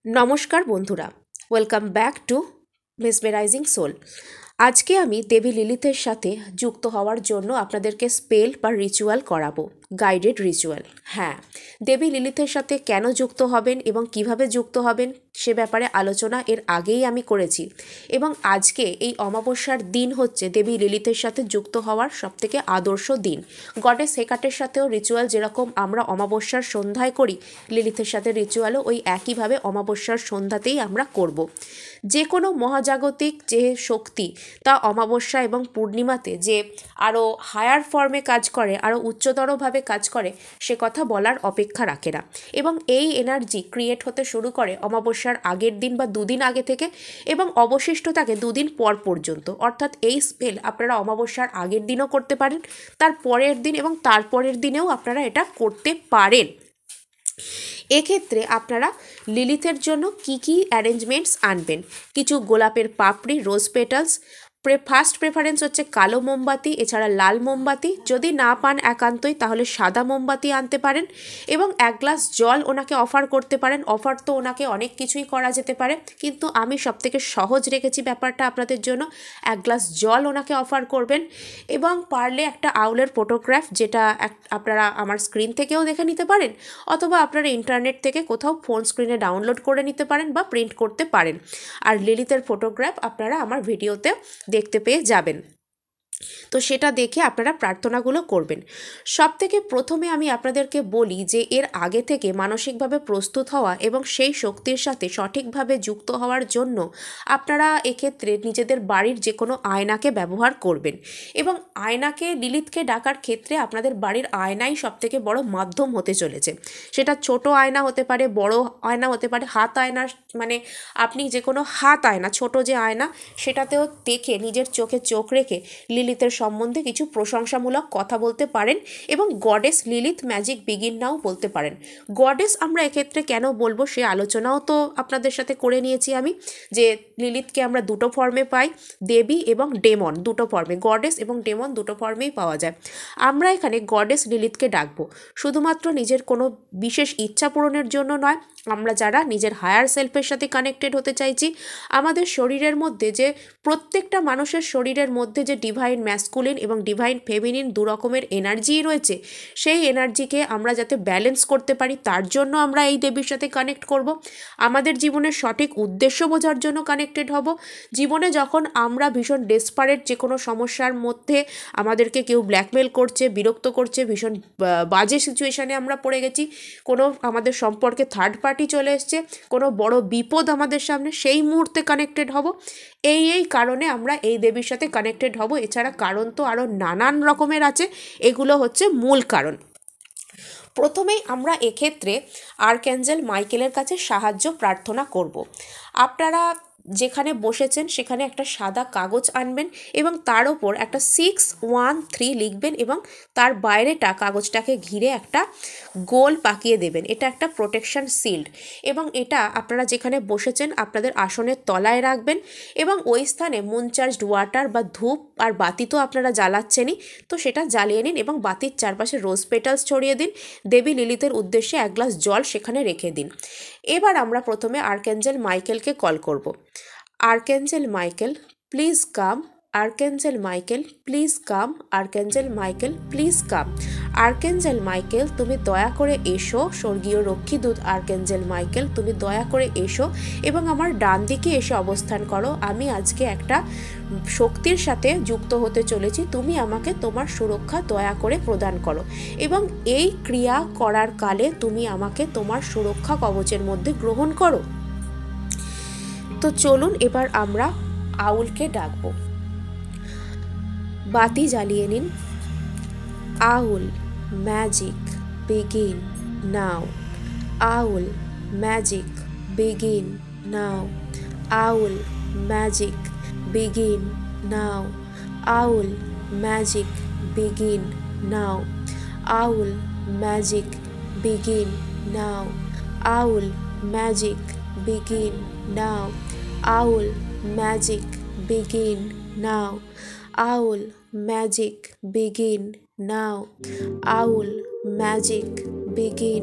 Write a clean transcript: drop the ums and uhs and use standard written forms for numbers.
নমস্কার বন্ধুরা, welcome back to mesmerising soul. আজকে আমি দেবী লিলিথের সাথে যুক্ত হওয়ার জন্য আপনাদেরকে স্পেল বা রিচুয়াল করাবো, গাইডেড রিচুয়াল। হ্যাঁ, দেবী লিলিথের সাথে কেন যুক্ত হবেন এবং কিভাবে যুক্ত হবেন সে ব্যাপারে আলোচনা এর আগেই আমি করেছি, এবং আজকে এই অমাবস্যার দিন হচ্ছে দেবী লিলিথের সাথে যুক্ত হওয়ার সবথেকে আদর্শ দিন। গডেস হেকাটের সাথেও রিচুয়াল যেরকম আমরা অমাবস্যার সন্ধ্যায় করি, লিলিথের সাথে রিচুয়ালও ওই একইভাবে অমাবস্যার সন্ধ্যাতেই আমরা করব। যে কোনো মহাজাগতিক যে শক্তি তা অমাবস্যা এবং পূর্ণিমাতে যে আরও হায়ার ফর্মে কাজ করে, আরও উচ্চতরভাবে কাজ করে, সে কথা বলার অপেক্ষা রাখে না। এবং এই এনার্জি ক্রিয়েট হতে শুরু করে অমাবস্যার আগের দিন বা দুদিন আগে থেকে, এবং অবশিষ্ট থাকে দুদিন পর পর্যন্ত। অর্থাৎ এই স্পেল আপনারা অমাবস্যার আগের দিনও করতে পারেন, তার পরের দিন এবং তারপরের দিনেও আপনারা এটা করতে পারেন। এক্ষেত্রে আপনারা লিলিথের জন্য কি কি অ্যারেঞ্জমেন্টস আনবেন? কিছু গোলাপের পাপড়ি, রোজ পেটালস, ফার্স্ট প্রেফারেন্স হচ্ছে কালো মোমবাতি, এছাড়া লাল মোমবাতি। যদি না পান একান্তই তাহলে সাদা মোমবাতি আনতে পারেন, এবং এক গ্লাস জল ওনাকে অফার করতে পারেন। অফার তো ওনাকে অনেক কিছুই করা যেতে পারে, কিন্তু আমি সবথেকে সহজ রেখেছি ব্যাপারটা আপনাদের জন্য। এক গ্লাস জল ওনাকে অফার করবেন, এবং পারলে একটা আউলের ফটোগ্রাফ, যেটা আপনারা আমার স্ক্রিন থেকেও দেখে নিতে পারেন, অথবা আপনারা ইন্টারনেট থেকে কোথাও ফোন স্ক্রিনে ডাউনলোড করে নিতে পারেন বা প্রিন্ট করতে পারেন। আর লিলিথের ফটোগ্রাফ আপনারা আমার ভিডিওতে দেখতে পেয়ে যাবেন, তো সেটা দেখে আপনারা প্রার্থনাগুলো করবেন। সবথেকে প্রথমে আমি আপনাদেরকে বলি যে এর আগে থেকে মানসিকভাবে প্রস্তুত হওয়া এবং সেই শক্তির সাথে সঠিকভাবে যুক্ত হওয়ার জন্য আপনারা এক্ষেত্রে নিজেদের বাড়ির যে কোনো আয়নাকে ব্যবহার করবেন। এবং আয়নাকে, লিলিথকে ডাকার ক্ষেত্রে আপনাদের বাড়ির আয়নাই সবথেকে বড় মাধ্যম হতে চলেছে। সেটা ছোট আয়না হতে পারে, বড় আয়না হতে পারে, হাত আয়না, মানে আপনি যে কোনো হাত আয়না, ছোট যে আয়না, সেটাতেও দেখে নিজের চোখে চোখ রেখে লিলিথের সম্বন্ধে কিছু প্রশংসামূলক কথা বলতে পারেন, এবং গডেস লিলিথ ম্যাজিক বিগিন নাও বলতে পারেন। গডেস আমরা এক্ষেত্রে কেন বলবো সে আলোচনাও তো আপনাদের সাথে করে নিয়েছি আমি, যে লিলিথকে আমরা দুটো ফর্মে পাই, দেবী এবং ডেমন দুটো ফর্মে, গডেস এবং ডেমন দুটো ফর্মেই পাওয়া যায়। আমরা এখানে গডেস লিলিথকে ডাকবো শুধুমাত্র নিজের কোনো বিশেষ ইচ্ছা পূরণের জন্য নয়। আমরা যারা নিজের হায়ার সেলফের সাথে কানেক্টেড হতে চাইছি, আমাদের শরীরের মধ্যে যে, প্রত্যেকটা মানুষের শরীরের মধ্যে যে ডিভাইন ম্যাসকুলিন এবং ডিভাইন ফেমিনিন দু রকমের এনার্জিই রয়েছে, সেই এনার্জিকে আমরা যাতে ব্যালেন্স করতে পারি তার জন্য আমরা এই দেবীর সাথে কানেক্ট করব। আমাদের জীবনের সঠিক উদ্দেশ্য বোঝার জন্য কানেক্টেড হব। জীবনে যখন আমরা ভীষণ ডেসপারেট, যে কোনো সমস্যার মধ্যে আমাদেরকে কেউ ব্ল্যাকমেল করছে, বিরক্ত করছে, ভীষণ বাজে সিচুয়েশানে আমরা পড়ে গেছি, কোনো আমাদের সম্পর্কে থার্ড পার্টি চলে এসছে, কোনো বড় বিপদ আমাদের সামনে, সেই মুহূর্তে কানেক্টেড হব। এই কারণে আমরা এই দেবীর সাথে কানেক্টেড হব। এছাড়া কারণ তো আরও নানান রকমের আছে, এগুলো হচ্ছে মূল কারণ। প্রথমেই আমরা এক্ষেত্রে আর্কঅ্যাঞ্জেল মাইকেলের কাছে সাহায্য প্রার্থনা করব। আপনারা যেখানে বসেছেন সেখানে একটা সাদা কাগজ আনবেন, এবং তার ওপর একটা 613 লিখবেন, এবং তার বাইরেটা কাগজটাকে ঘিরে একটা গোল পাকিয়ে দেবেন। এটা একটা প্রোটেকশন শিল্ড, এবং এটা আপনারা যেখানে বসেছেন আপনাদের আসনের তলায় রাখবেন, এবং ওই স্থানে মুন চার্জড ওয়াটার বা ধূপ আর বাতি তো আপনারা জ্বালাচ্ছেনই, তো সেটা জ্বালিয়ে নিন, এবং বাতির চারপাশে রোজ পেটালস ছড়িয়ে দিন। দেবী লিলিথের উদ্দেশ্যে এক গ্লাস জল সেখানে রেখে দিন। এবার আমরা প্রথমে আর্কঅ্যাঞ্জেল মাইকেলকে কল করব। Archangel Michael, please come. Archangel Michael, please come. Archangel Michael, please come. Archangel Michael, তুমি দয়া করে এসো। স্বর্গীয় রক্ষীদূত আর্কঅ্যাঞ্জেল মাইকেল, তুমি দয়া করে এসো এবং আমার ডান দিকে এসে অবস্থান করো। আমি আজকে একটা শক্তির সাথে যুক্ত হতে চলেছি, তুমি আমাকে তোমার সুরক্ষা দয়া করে প্রদান করো, এবং এই ক্রিয়া করার কালে তুমি আমাকে তোমার সুরক্ষা কবচের মধ্যে গ্রহণ করো। তো চলুন এবার আমরা আউলকে ডাকবো। বাতি জ্বালিয়ে নিন। আউল ম্যাজিক বিগিন নাও। আউল ম্যাজিক বিগিন নাও। আউল ম্যাজিক বিগিন নাও। আউল ম্যাজিক বিগিন নাও। আউল ম্যাজিক বিগিন নাও। আউল magic begin now. Owl magic begin now. Owl magic begin now. Owl magic begin